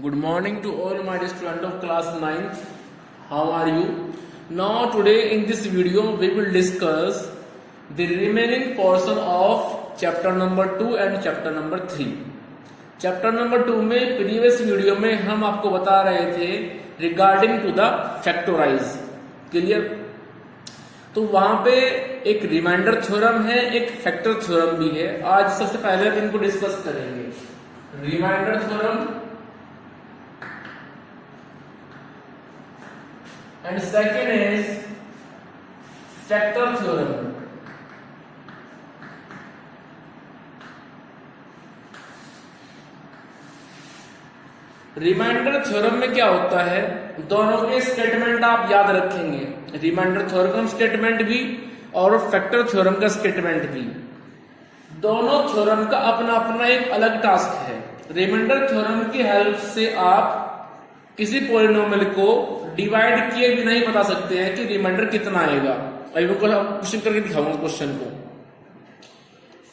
Good morning to all my dear students of class 9th. How are you? Now today in this video we will discuss the remaining portion of chapter number 2 and chapter number 3. Chapter number 2 में previous video में हम आपको बता रहे थे regarding to the factorise. Clear? तो वहां पे एक रिमाइंडर थ्योरम है, एक फैक्टर थ्योरम भी है. आज सबसे पहले हम इनको डिस्कस करेंगे. Remainder theorem and second is factor theorem. Remainder theorem में क्या होता है, दोनों के स्टेटमेंट आप याद रखेंगे. रिमाइंडर थ्योरम स्टेटमेंट भी और फैक्टर थ्योरम का स्टेटमेंट भी. दोनों थ्योरम का अपना अपना एक अलग टास्क है. रिमाइंडर थ्योरम की हेल्प से आप किसी पॉलिनोमियल को डिवाइड किए भी नहीं बता सकते हैं कि रिमाइंडर कितना आएगा. अभी मैं क्वेश्चन करके दिखाऊंगा क्वेश्चन को.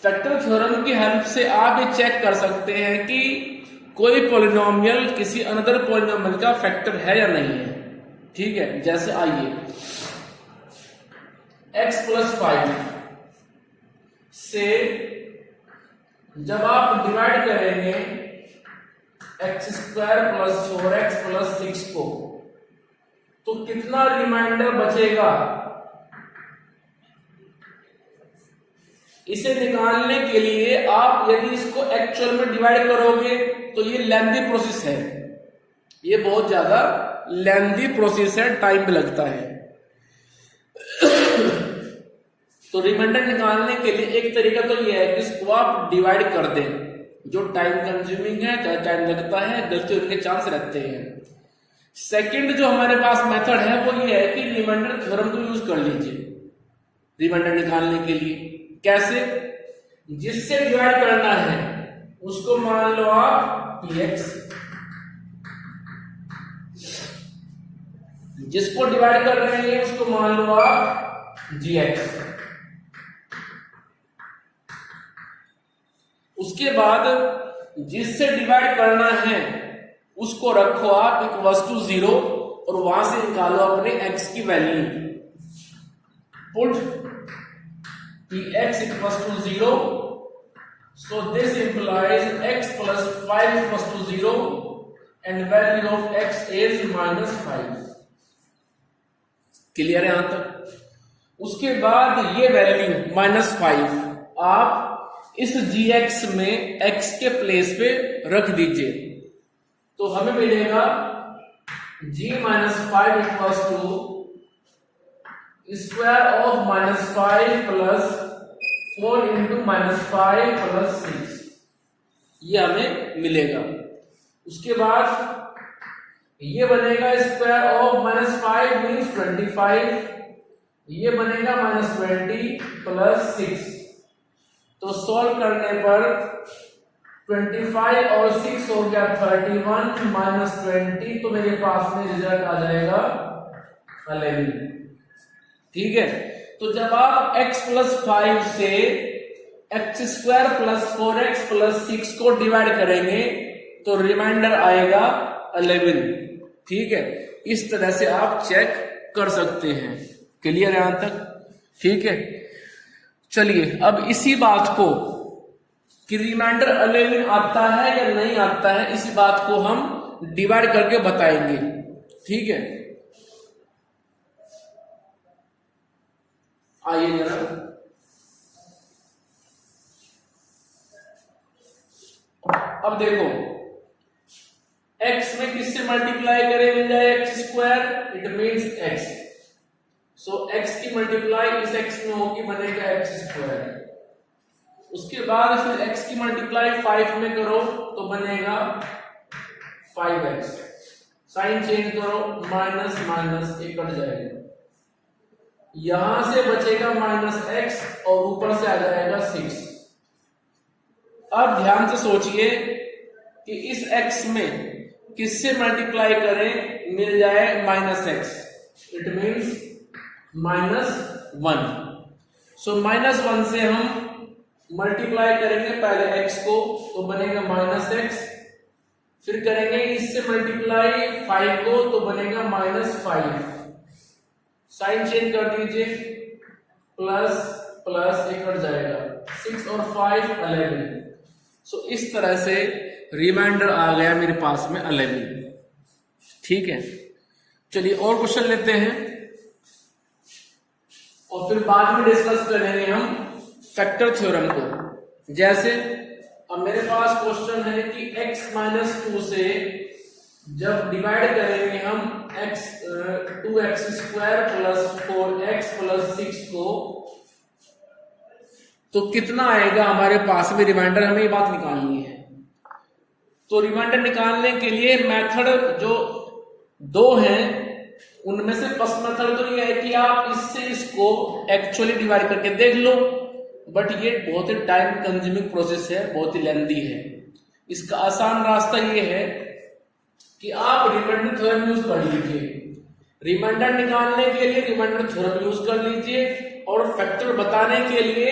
फैक्टर थ्योरम की हेल्प से आप ये चेक कर सकते हैं कि कोई पॉलिनोमियल किसी अनदर पॉलिनोमियल का फैक्टर है या नहीं है. ठीक है, जैसे आइए x+5 से जब आप डिवाइड करेंगे x² + 4x + 6 को, तो कितना रिमाइंडर बचेगा. इसे निकालने के लिए आप यदि इसको एक्चुअल में डिवाइड करोगे तो ये लेंथी प्रोसेस है. ये बहुत ज्यादा लेंथी प्रोसेस है, टाइम भी लगता है. तो रिमाइंडर निकालने के लिए एक तरीका तो ये है कि इसको आप डिवाइड कर दें. जो टाइम कंज्यूमिंग है, टाइम लगता है, गलती होने के चांस रहते हैं. सेकंड जो हमारे पास मेथड है वो ये है कि रिमाइंडर थ्योरम को यूज कर लीजिए रिमाइंडर निकालने के लिए. कैसे? जिससे डिवाइड करना है उसको मान लो आप px, जिसको डिवाइड कर रहे हैं उसको मान लो आप gx. उसके बाद जिससे डिवाइड करना है उसको रखो आप =0 और वहां से निकालो अपने x की value. Put px = 0, so this implies x + 5 = 0 and value of x is -5. Clear है यहां तक? उसके बाद ये वैल्यू -5 आप इस gx में x के प्लेस पे रख दीजिए. तो हमें मिलेगा g - 5 = square of -5 plus 4 into -5 plus 6. ये हमें मिलेगा. उसके बाद ये बनेगा स्क्वायर ऑफ -5 मीन्स 25. ये बनेगा -20 plus 6. तो सॉल्व करने पर 25 और 6 हो गया 31 -20, तो मेरे पास में रिजल्ट आ जाएगा 11. ठीक है, तो जब आप x+5 से x² + 4x + 6 को डिवाइड करेंगे तो रिमाइंडर आएगा 11. ठीक है, इस तरह से आप चेक कर सकते हैं. क्लियर है यहां तक? ठीक है, चलिए अब इसी बात को कि रिमाइंडर 11 आता है या नहीं आता है, इसी बात को हम डिवाइड करके बताएंगे. ठीक है, आइए जरा अब देखो x में किससे मल्टीप्लाई करें मिल जाए x², it means x. So x की मल्टीप्लाई इस x में होगी, बनेगा x². उसके बाद फिर x की मल्टीप्लाई 5 में करो तो बनेगा 5x. साइन चेंज करो, माइनस माइनस एक कट जाएगा, यहां से बचेगा -x और ऊपर से आ जाएगा 6. अब ध्यान से सोचिए कि इस x में किससे मल्टीप्लाई करें मिल जाए -x, इट मीन्स -1. सो -1 से हम मल्टीप्लाई करेंगे पहले x को, तो बनेगा -x फिर करेंगे इससे मल्टीप्लाई 5 को तो बनेगा -5, साइन चेंज कर दीजिए, प्लस प्लस एक कट जाएगा, 6 और 5 11। सो इस तरह से रिमाइंडर आ गया मेरे पास में 11। ठीक है, चलिए और क्वेश्चन लेते हैं और फिर बाद में डिस्कस करेंगे हम फैक्टर थ्योरम को। जैसे अब मेरे पास क्वेश्चन है कि x-2 से जब डिवाइड करेंगे हम 2x² + 4x + 6 को तो कितना आएगा हमारे पास में रिमाइंडर, हमें ये बात निकालनी है। तो रिमाइंडर निकालने के लिए मेथड जो दो हैं उनमें से फर्स्ट मेथड तो ये है कि आप इससे इसको एक्चुअली डिवाइड करके देख लो, बट ये बहुत ही टाइम कंज्यूमिंग प्रोसेस है, बहुत ही लेंथी है। इसका आसान रास्ता ये है कि आप रिमाइंडर थ्योरम यूज कर लीजिए। रिमाइंडर निकालने के लिए रिमाइंडर थ्योरम यूज कर लीजिए और फैक्टर बताने के लिए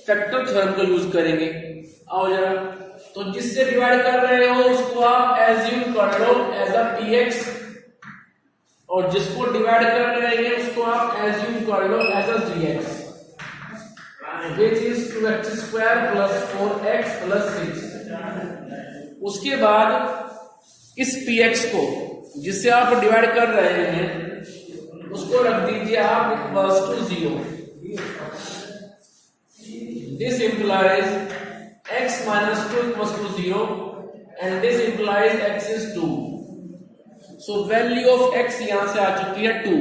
फैक्टर थ्योरम को यूज करेंगे। आओ जरा, तो जिससे डिवाइड कर रहे हो उसको आप एज्यूम कर लो एज अ px और जिसको डिवाइड कर रहे हैं उसको आप एज्यूम कर लो as a gx, which is 2x² + 4x + 6। उसके बाद इस px को जिससे आप डिवाइड कर रहे हैं उसको रख दीजिए आप equals to 0। This implies x-2 equals to 0 and this implies x is 2। So value of x यहां से आ चुकी है 2।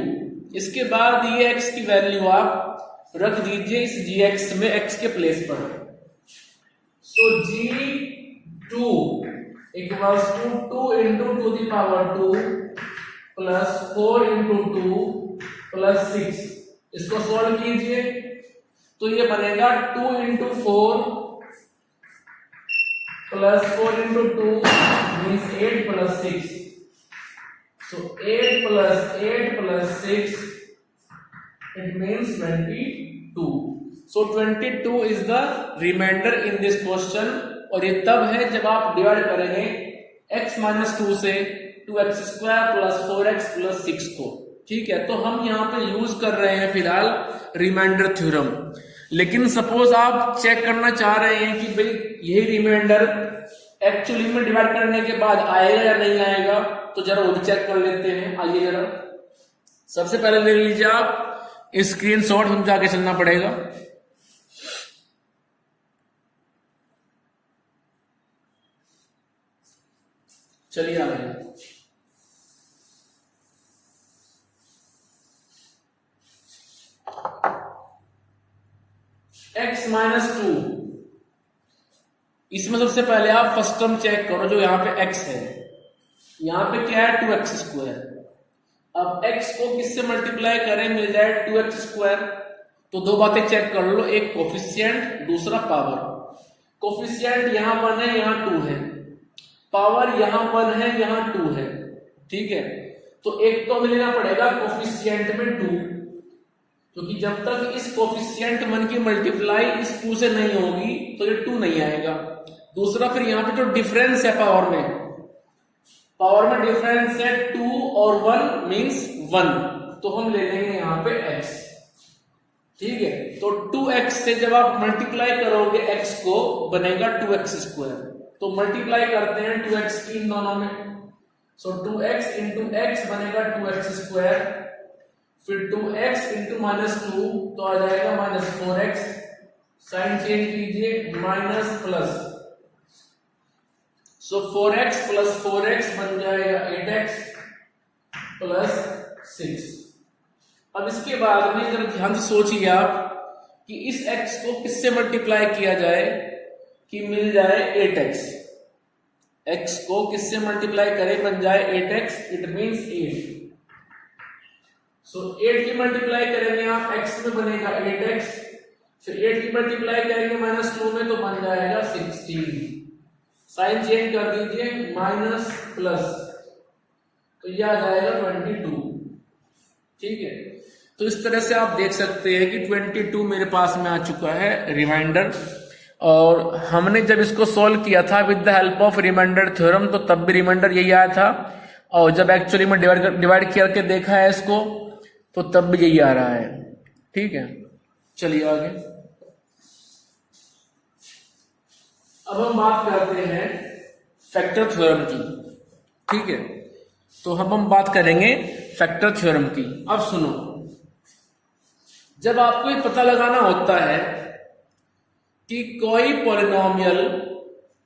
इसके बाद ये x की वैल्यू आप रख दीजिए इस gx में x के प्लेस पर। So g2 equals to 2 into 2 the power 2 plus 4 into 2 plus 6। इसको सॉल्व कीजिए तो ये बनेगा 2 into 4 plus 4 into 2 means 8 plus 6। So 8 plus 8 plus 6 it means 22। So 22 is the remainder in this question। और ये तब है जब आप डिवाइड करेंगे x-2 से 2x² + 4x + 6 को। ठीक है, तो हम यहाँ पे यूज कर रहे हैं फिलहाल रिमाइंडर थ्योरम। लेकिन सपोज आप चेक करना चाह रहे हैं कि भाई यही रिमाइंडर एक्चुअली में डिवाइड करने के बाद आएगा या नहीं आएगा, तो जरा वो भी चेक कर लेते हैं। आइए जरा, सबसे पहले ले लीजिए आप स्क्रीनशॉट, समझा के चलना पड़ेगा। चलिए आगे, x-2 इसमें सबसे पहले आप फर्स्ट टर्म चेक करो जो यहाँ पे x है, यहाँ पे क्या है 2x²। अब x को किससे मल्टीप्लाई करें मिल जाए 2x²। तो दो बातें चेक कर लो, एक कोफिशिएंट दूसरा पावर। कोफिशिएंट यहाँ 1 है यहाँ 2 है, पावर यहाँ 1 है यहाँ 2 है। ठीक है, तो एक तो मिलना पड़ेगा कोफिशिएंट में 2, क्योंकि जब तक इस कोफिशिएंट 1 की मल्टीप्लाई इस 2 से नहीं होगी तो ये 2 नहीं आएगा। दूसरा फिर यहाँ पे जो डिफरेंस है पावर में डिफरेंस है 2 और 1 मींस 1, तो हम ले लेंगे यहाँ पे x। ठीक है, तो 2x से जब आप मल्टीप्लाई करोगे x को बनेगा 2x²। तो मल्टीप्लाई करते हैं 2x की इन दोनों में, सो 2x into x बनेगा 2x², फिर 2x into -2 तो आ जाएगा -4x। साइन चेंज कीजिए माइनस प्लस, सो 4x + 4x बन जाएगा 8x + 6। अब इसके बाद में जरा ध्यान से सोचिए आप कि इस x को किससे मल्टीप्लाई किया जाए कि मिल जाए 8x। x को किससे मल्टीप्लाई करें बन जाए 8x, इट मींस 8। सो 8 की मल्टीप्लाई करेंगे आप x में बनेगा 8x, फिर 8 की मल्टीप्लाई करेंगे -2 में तो बन जाएगा 16। साइन चेंज कर दीजिए माइनस प्लस, तो यह आ जाएगा 22। ठीक है, तो इस तरह से आप देख सकते हैं कि 22 मेरे पास में आ चुका है रिमाइंडर। और हमने जब इसको सॉल्व किया था with the help of remainder theorem तो तब भी रिमाइंडर यही आया था, और जब एक्चुअली में डिवाइड करके देखा है इसको तो तब भी यही आ रहा है। ठीक है, चलिए आगे। अब हम बात करते हैं फैक्टर थ्योरम की। ठीक है, तो हम बात करेंगे फैक्टर थ्योरम की। अब सुनो, जब आपको ये पता लगाना होता है कि कोई पॉलिनोमियल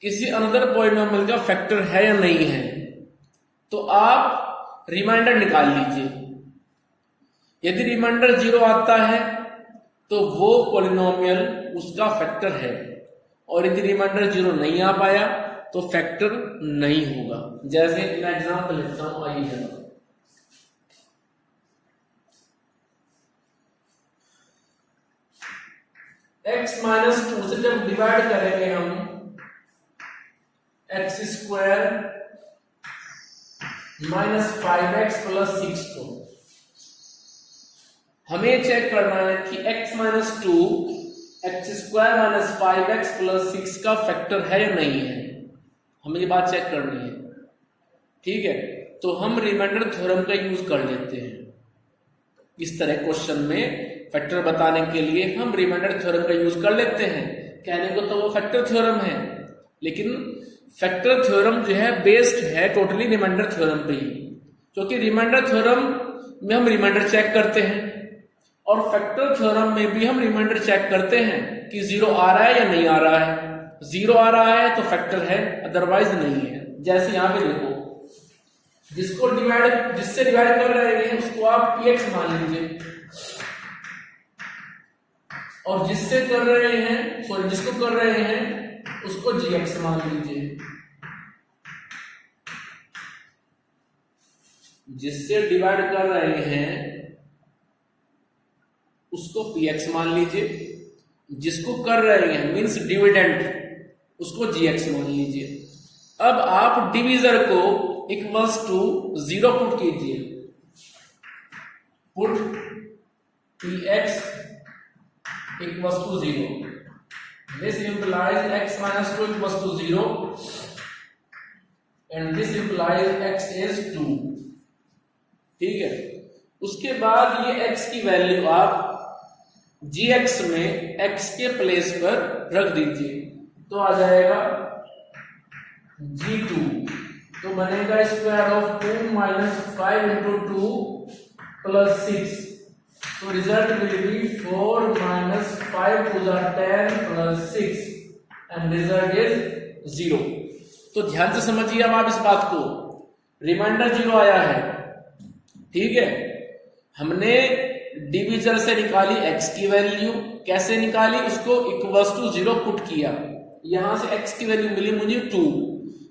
किसी अनदर पॉलिनोमियल का फैक्टर है या नहीं है, तो आप रिमाइंडर निकाल लीजिए। यदि रिमाइंडर 0 आता है तो वो पॉलिनोमियल उसका फैक्टर है, और यदि रिमाइंडर 0 नहीं आ पाया तो फैक्टर नहीं होगा। जैसे मैं एग्जाम्पल लिखता हूं, आइए जरा। x माइनस 2 से जब डिवाइड करेंगे हम x square minus 5x plus 6 को, हमें चेक करना है कि x minus 2 x square minus 5x plus 6 का फैक्टर है या नहीं है, हमें ये बात चेक करनी है। ठीक है, तो हम रिमाइंडर थ्योरम का यूज कर लेते हैं। इस तरह क्वेश्चन में फैक्टर बताने के लिए हम रिमाइंडर थ्योरम का यूज कर लेते हैं। कहने को तो वो फैक्टर थ्योरम है, लेकिन फैक्टर थ्योरम जो है बेस्ड है टोटली रिमाइंडर थ्योरम पे ही, क्योंकि रिमाइंडर थ्योरम में हम रिमाइंडर चेक करते हैं और फैक्टर थ्योरम में भी हम रिमाइंडर चेक करते हैं कि 0 आ रहा है या नहीं आ रहा है। 0 आ रहा है तो फैक्टर है, अदरवाइज नहीं है। जैसे यहां पे देखो, जिससे डिवाइड कर रहे हैं उसको आप px मान लीजिए, और जिससे कर रहे हैं जिसको कर रहे हैं उसको gx मान लीजिए। जिससे डिवाइड कर रहे हैं उसको px मान लीजिए, जिसको कर रहे हैं मींस डिविडेंड उसको gx मान लीजिए। अब आप डिवीजर को इक्वल्स टू 0 पुट कीजिए, put px equals to 0. This implies x minus 2 equals to 0 and this implies x is 2. ठीक है, उसके बाद ये x की वैल्यू आप gx में x के प्लेस पर रख दीजिए, तो आ जाएगा g2, तो बनेगा square of 2 minus 5 into 2 plus 6, तो result will be 4 minus 5 to the 10 plus 6 and result is 0। तो ध्यान से समझिए अब आप इस बात को, रिमाइंडर 0 आया है। ठीक है, हमने डिविजर से निकाली x की वैल्यू, कैसे निकाली, उसको इक्वल्स टू 0 पुट किया, यहां से x की वैल्यू मिली मुझे 2,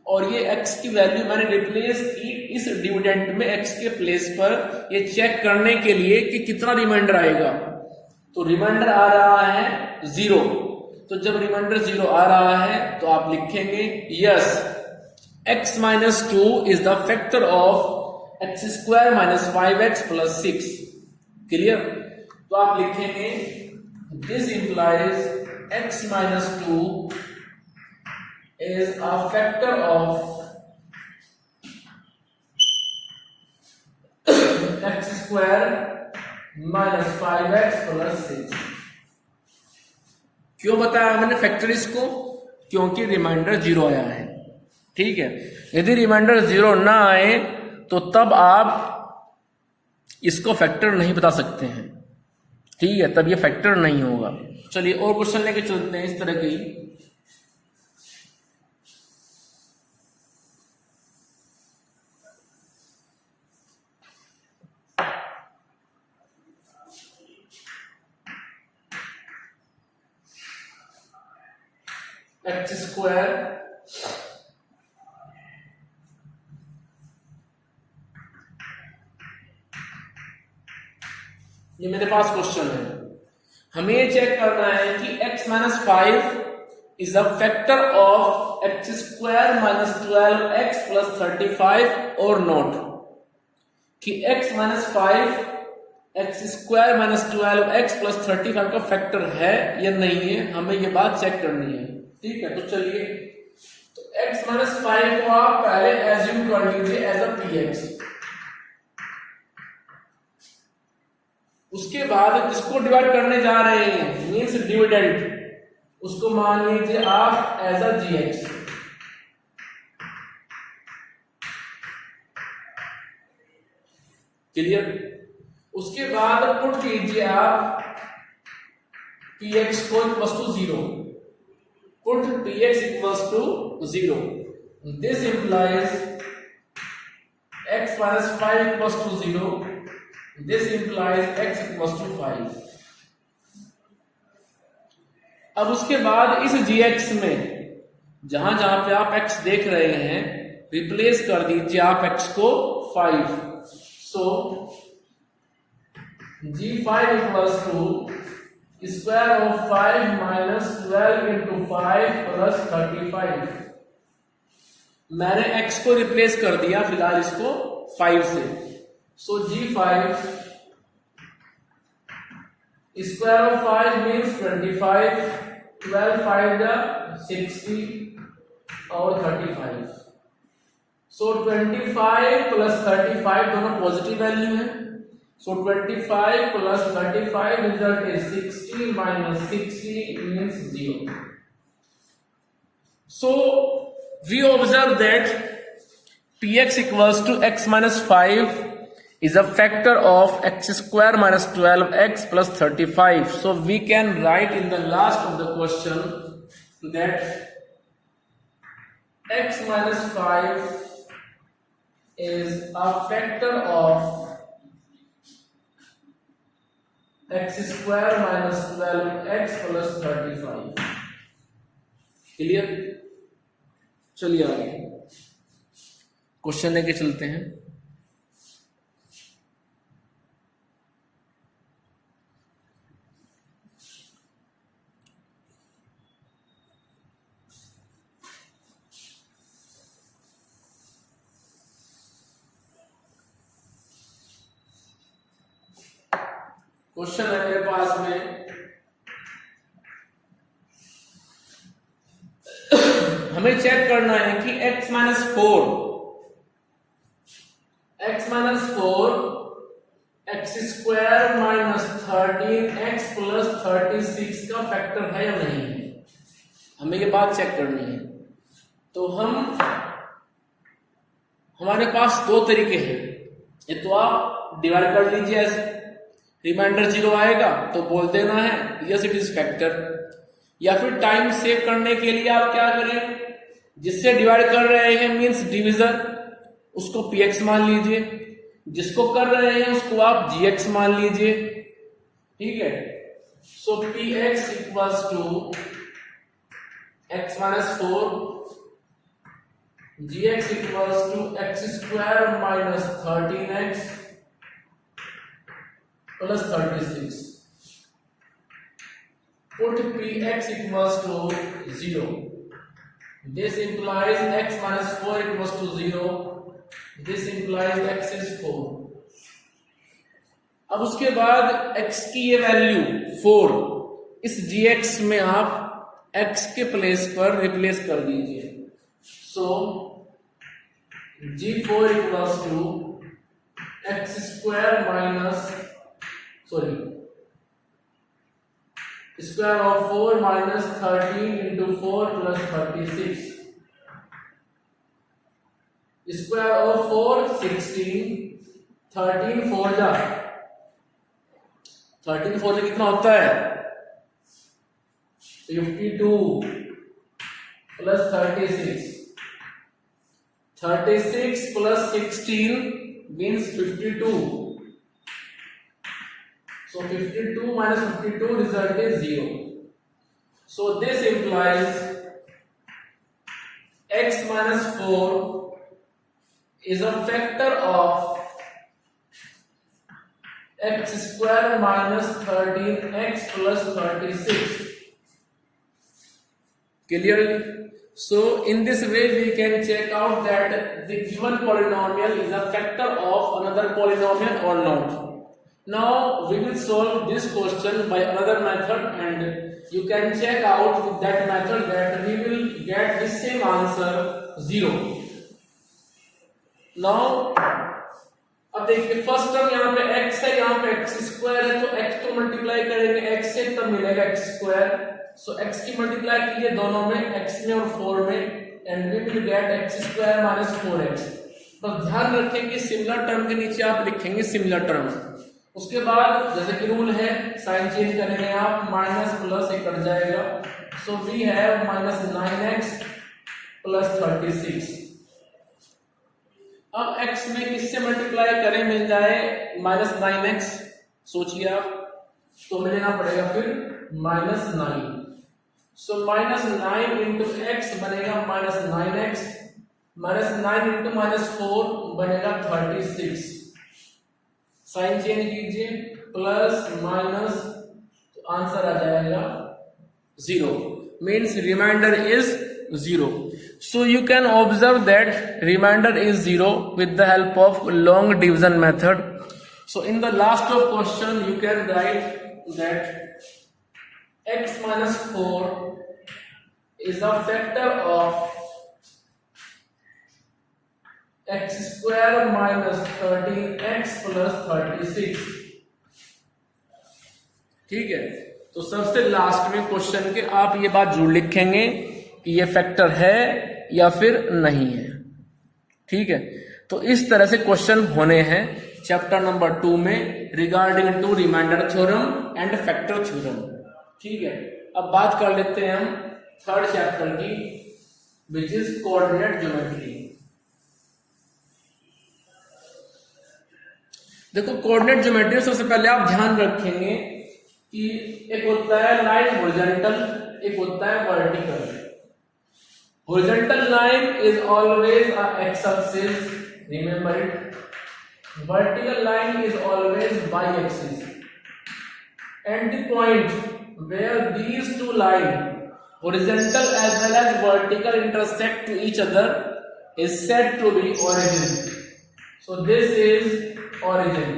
और ये x की वैल्यू मैंने रिप्लेस की इस डिविडेंड में x के प्लेस पर, ये चेक करने के लिए कि कितना रिमाइंडर आएगा। तो रिमाइंडर आ रहा है 0, तो जब रिमाइंडर 0 आ रहा है तो आप लिखेंगे yes x minus 2 is the factor of x square minus 5x plus 6। Clear, तो आप लिखेंगे this implies x minus 2 is a factor of x square minus 5x plus 6। क्यों बताया मैंने फैक्टर इसको, क्योंकि रिमाइंडर 0 आया है। ठीक है, यदि रिमाइंडर 0 ना आए तो तब आप इसको फैक्टर नहीं बता सकते हैं। ठीक है, तब ये फैक्टर नहीं होगा। चलिए और क्वेश्चन लेके चलते हैं इस तरह की। एक्स स्क्वायर ये मेरे पास क्वेश्चन है, हमें ये चेक करना है कि x minus 5 is a factor of x square minus 12x plus 35 और नॉट, कि x minus 5 x square minus 12x plus 35 का फैक्टर है या नहीं है, हमें ये बात चेक करनी है। ठीक है, तो चलिए, तो x माइनस 5 को आप पहले एज्यूम कर लीजिए एज अ px। उसके बाद इसको डिवाइड करने जा रहे हैं, मीन्स डिविडेंड, उसको मान लीजिए आप एज अ gx। क्लियर? उसके बाद पुट कीजिए आप px को equals to 0, put px equals to 0, this implies x minus 5 equals to 0, this implies x equals to 5। अब उसके बाद इस gx में जहां जहां पे आप x देख रहे हैं रिप्लेस कर दीजिए आप x को 5। So g5 equals to square of 5 minus 12 into 5 plus 35। मैंने x को रिप्लेस कर दिया फिलहाल इसको 5 से। सो g5 स्क्वायर ऑफ 5 मीन्स 25, 12 5 जा 60 और 35। सो 25 प्लस 35 दोनों पॉजिटिव वैल्यू है। So 25 plus 35 result is 60 minus 60 means 0. So we observe that px equals to x minus 5 is a factor of x square minus 12x plus 35. So we can write in the last of the question that x minus 5 is a factor of x square minus 12x plus 35। Clear? चलिए आगे question लेके चलते हैं। Question है मेरे पास में, हमें check करना है कि x minus 4 x square minus 13x plus 36 का फैक्टर है या नहीं है, हमें ये बात चेक करनी है। तो हमारे पास दो तरीके हैं, ये तो आप डिवाइड कर लीजिए ऐसे, रिमाइंडर 0 आएगा तो बोल देना है यस इट इज फैक्टर, या फिर टाइम सेव करने के लिए आप क्या करें, जिससे डिवाइड कर रहे हैं मींस डिविजन, उसको px मान लीजिए, जिसको कर रहे हैं उसको आप gx मान लीजिए। ठीक है, so px equals to x minus 4, gx equals to x square minus 13x plus 36. Put px equals to 0. This implies x minus 4 equals to 0. This implies x is 4. अब उसके बाद x की ये वैल्यू 4 इस gx में आप x के place पर रिप्लेस कर दीजिए। सो g4 equals to x square minus square of 4 minus 13 into 4 plus 36, square of 4 16, 13 4 जा 13 4 कितना होता है 52 plus 36, 36 plus 16 means 52. So 52 minus 52 result is 0. So this implies x minus 4 is a factor of x square minus 13x plus 36. Clearly? So in this way we can check out that the given polynomial is a factor of another polynomial or not. Now we will solve this question by another method, and you can check out with that method that we will get the same answer 0. Now अब देखिए first term यहाँ पे x है, यहाँ पे x square है, तो x को मल्टीप्लाई करेंगे x से तब मिलेगा x स्क्वायर. सो x की मल्टीप्लाई कीजिए दोनों में, x में और 4 में, and we will get x square minus 4x. बस ध्यान रखें कि सिमिलर टर्म के नीचे आप लिखेंगे सिमिलर टर्म. उसके बाद जैसे कि रूल है साइन चेंज करेंगे आप, माइनस प्लस एक कट जाएगा. So we have minus 9x plus 36. अब x में किससे मल्टीप्लाई करें मिल जाए माइनस 9x. सोचिए आप, तो मिलेना पड़ेगा फिर minus 9. So minus 9 into x बनेगा minus 9x, minus 9 into minus 4 बनेगा 36. साइन चेंज कीजिए, प्लस माइनस, तो आंसर आ जाएगा 0. Means remainder is 0. So you can observe that remainder is 0 with the help of long division method. So in the last of question you can write that x minus 4 is a factor of x square minus 13x plus 36. ठीक है, तो सबसे last में question के आप ये बात जरूर लिखेंगे कि ये फैक्टर है या फिर नहीं है. ठीक है, तो इस तरह से क्वेश्चन होने हैं चैप्टर नंबर 2 में regarding to remainder theorem and factor theorem. ठीक है, अब बात कर लेते हैं हम थर्ड चैप्टर की, विच इज कोऑर्डिनेट ज्योमेट्री. देखो कोऑर्डिनेट ज्योमेट्री सबसे पहले आप ध्यान रखेंगे कि एक होता है लाइन हॉरिजॉन्टल, एक होता है vertical. Horizontal line is always a x-axis, remember it. Vertical line is always y-axis. And the point where these two lines, horizontal as well as vertical, intersect to each other is said to be origin. So this is origin.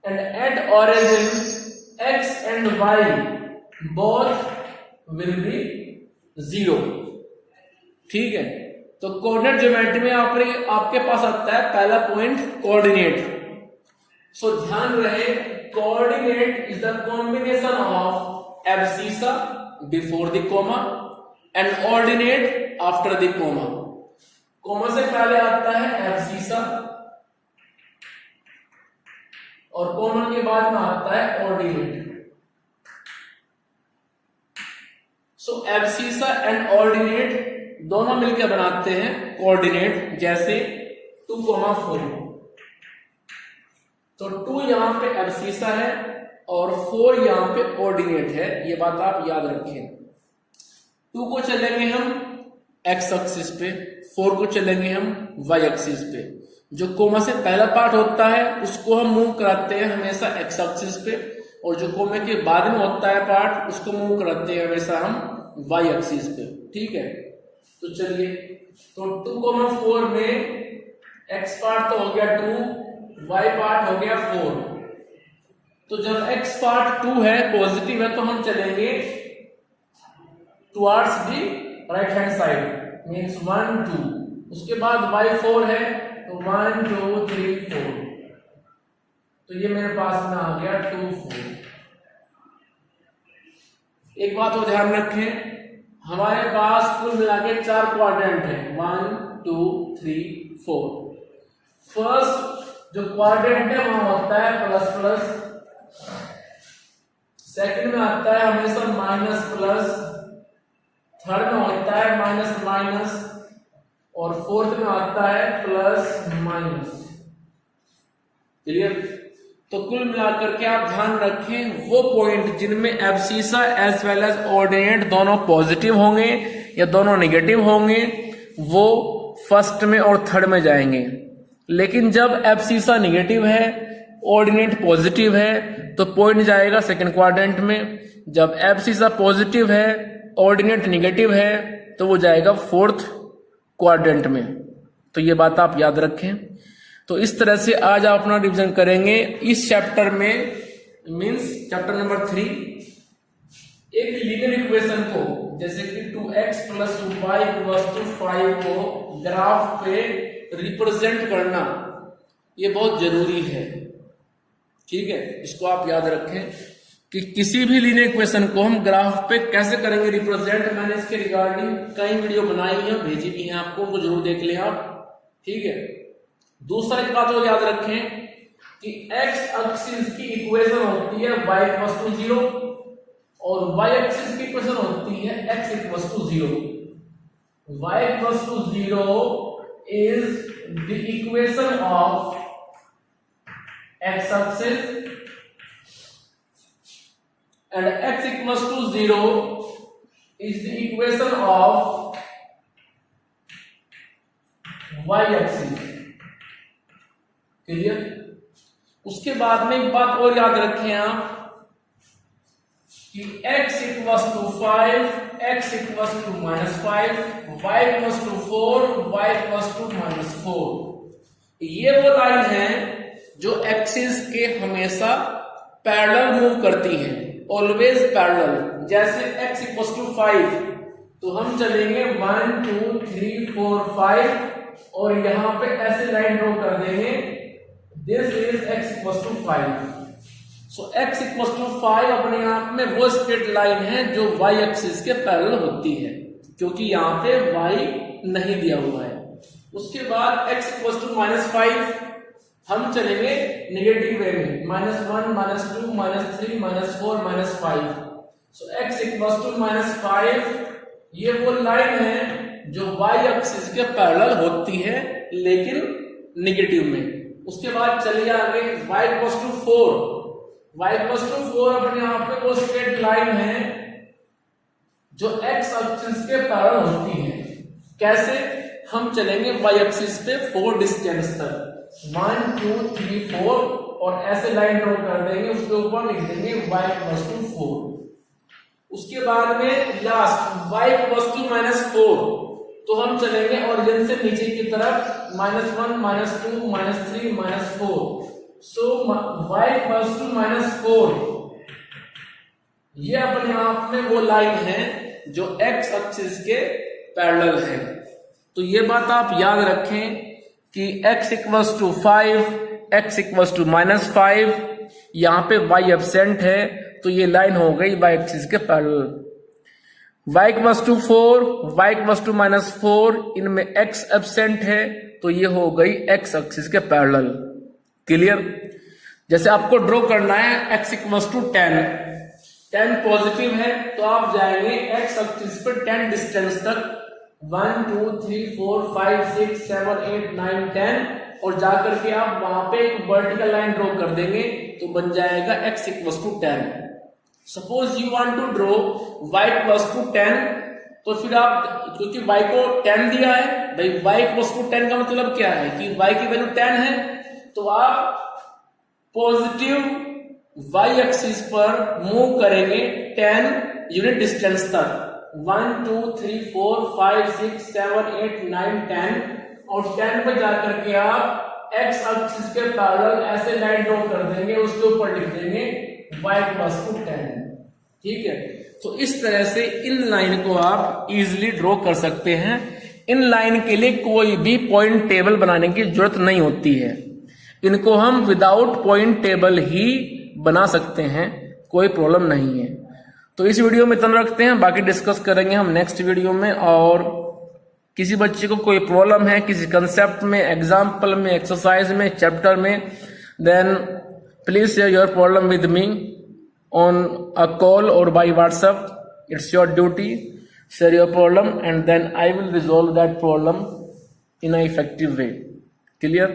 And at origin, x and y both will be 0. ठीक है, तो coordinate geometry में आपके पास आता है पहला point coordinate. So ध्यान रहे coordinate is the combination of abscissa before the comma and ordinate after the comma. Comma से पहले आता है एब्सिसा और कोमा के बाद में आता है ordinate. So abscissa and ordinate दोनों मिलकर बनाते हैं कोऑर्डिनेट. जैसे 2,4, तो 2 यहां पे एब्सिसा है और 4 यहां पे ऑर्डिनेट है. ये बात आप याद रखें. 2 को चलेंगे हम एक्स एक्सिस पे, 4 को चलेंगे हम वाई एक्सिस पे. जो कोमा से पहला पार्ट होता है उसको हम मूव कराते हैं हमेशा एक्स एक्सिस पे, और जो कोमे के बाद में होता है पार्ट उसको मूव कराते हैं हमेशा हम वाई एक्सिस पे. ठीक है, तो चलिए, तो 2,4 में x पार्ट तो हो गया 2, y पार्ट हो गया 4. तो जब x पार्ट 2 है पॉजिटिव है तो हम चलेंगे towards the right hand side, means 1 2. उसके बाद y 4 है तो 1 2 3 4. तो ये मेरे पास में आ गया 2 4. एक बात को ध्यान रखें, हमारे पास कुल मिला के 4 क्वाड्रेंट है, 1 2 3 4. फर्स्ट जो क्वाड्रेंट है वहां होता है प्लस प्लस, सेकंड में आता है हमेशा माइनस प्लस, थर्ड में होता है माइनस माइनस, और फोर्थ में आता है प्लस माइनस. क्लियर? तो कुल मिलाकर के आप ध्यान रखें वो पॉइंट जिनमें abscissa as well as ordinate दोनों पॉजिटिव होंगे या दोनों नेगेटिव होंगे वो फर्स्ट में और थर्ड में जाएंगे. लेकिन जब एब्सिसा नेगेटिव है ऑर्डिनेट पॉजिटिव है तो पॉइंट जाएगा सेकंड क्वाड्रेंट में. जब एब्सिसा पॉजिटिव है ऑर्डिनेट नेगेटिव है तो वो जाएगा फोर्थ क्वाड्रेंट में. तो ये बात आप याद रखें. तो इस तरह से आज आप अपना रिवीजन करेंगे. इस चैप्टर में मीन्स चैप्टर नंबर 3, एक लीनियर इक्वेशन को जैसे कि 2x + 2y = 5 को ग्राफ पे रिप्रेजेंट करना ये बहुत जरूरी है। ठीक है, इसको आप याद रखें कि किसी भी लीनियर इक्वेशन को हम ग्राफ पे कैसे करेंगे रिप्रेजेंट। मैंने इसके रिगार्डिंग कई वीडियो बनाई है, भेजी भी है आपको, उनको जरूर देख लें आप। ठीक है, दूसरा एक बात और याद रखें कि x एक्सिस की इक्वेशन होती है y = 0 और y एक्सिस की इक्वेशन होती है x = 0। y = 0 is the equation of x axis and x = 0 is the equation of y axis। Clear? उसके बाद में एक बात और याद रखें आप कि x = 5, x = -5, y = 4, y = -4। ये वो लाइन है जो एक्सिस के हमेशा पैरेलल मूव करती है, ऑलवेज पैरेलल। जैसे x = 5 तो हम चलेंगे 1 2 3 4 5 और यहां पे ऐसे लाइन ड्रॉ कर देंगे, this is x = 5। So x = 5 अपने आप में वो स्ट्रेट लाइन है जो y एक्सिस के पैरेलल होती है, क्योंकि यहां पे y नहीं दिया हुआ है। उसके बाद x = -5 हम चलेंगे नेगेटिव वे में, -1 -2 -3 -4 -5। सो x = -5 ये वो लाइन है जो y एक्सिस के पैरेलल होती है लेकिन नेगेटिव में। उसके बाद चलिए आगे, y = 4। y = 4 अपने आप पे वो स्ट्रेट लाइन है जो x एक्सिस के पैरेलल होती है। कैसे? हम चलेंगे y एक्सिस पे 4 डिस्टेंस तक, 1 2 3 4 और ऐसे लाइन ड्रॉ कर देंगे, उसके ऊपर लिख देंगे y = 4। उसके बाद में लास्ट y = -4 तो हम चलेंगे ओरिजिन से नीचे की तरफ, -1 -2 -3 -4। सो y = -4 ये अपने आप में वो लाइन है जो x एक्सिस के पैरेलल है। तो ये बात आप याद रखें कि x = 5, x = -5, यहां पे y एब्सेंट है तो ये लाइन हो गई y एक्सिस के पैरेलल। y = 4, y = -4, इनमें x एब्सेंट है तो ये हो गई x एक्सिस के पैरेलल। क्लियर? जैसे आपको ड्रॉ करना है x = 10 पॉजिटिव है तो आप जाएंगे x एक्सिस पर 10 डिस्टेंस तक, 1 2 3 4 5 6 7 8 9 10 और जाकर के आप वहां पे एक वर्टिकल लाइन ड्रॉ कर देंगे तो बन जाएगा x = 10। Suppose you want to draw y = 10 तो फिर आप, क्योंकि y को 10 दिया है भाई, y = 10 का मतलब क्या है कि y की वैल्यू 10 है तो आप पॉजिटिव y एक्सिस पर मूव करेंगे 10 यूनिट डिस्टेंस तक, 1 2 3 4 5 6 7 8 9 10 और 10 पे जाकर के आप x एक्सिस के पैरेलल ऐसे लाइन ड्रॉ कर देंगे, उसके ऊपर लिख देंगे y = 10। ठीक है, तो इस तरह से इन लाइन को आप इजीली ड्रॉ कर सकते हैं। इन लाइन के लिए कोई भी पॉइंट टेबल बनाने की जरूरत नहीं होती है, इनको हम विदाउट पॉइंट टेबल ही बना सकते हैं, कोई प्रॉब्लम नहीं है। तो इस वीडियो में इतना रखते हैं, बाकी डिस्कस करेंगे हम नेक्स्ट वीडियो में। और किसी बच्चे को कोई प्रॉब्लम है किसी कंसेप्ट में, एग्जाम्पल में, एक्सरसाइज में, चैप्टर में, then please share your problem with me on a call और by WhatsApp. It's your duty, share your problem and then I will resolve that problem in an effective way. Clear?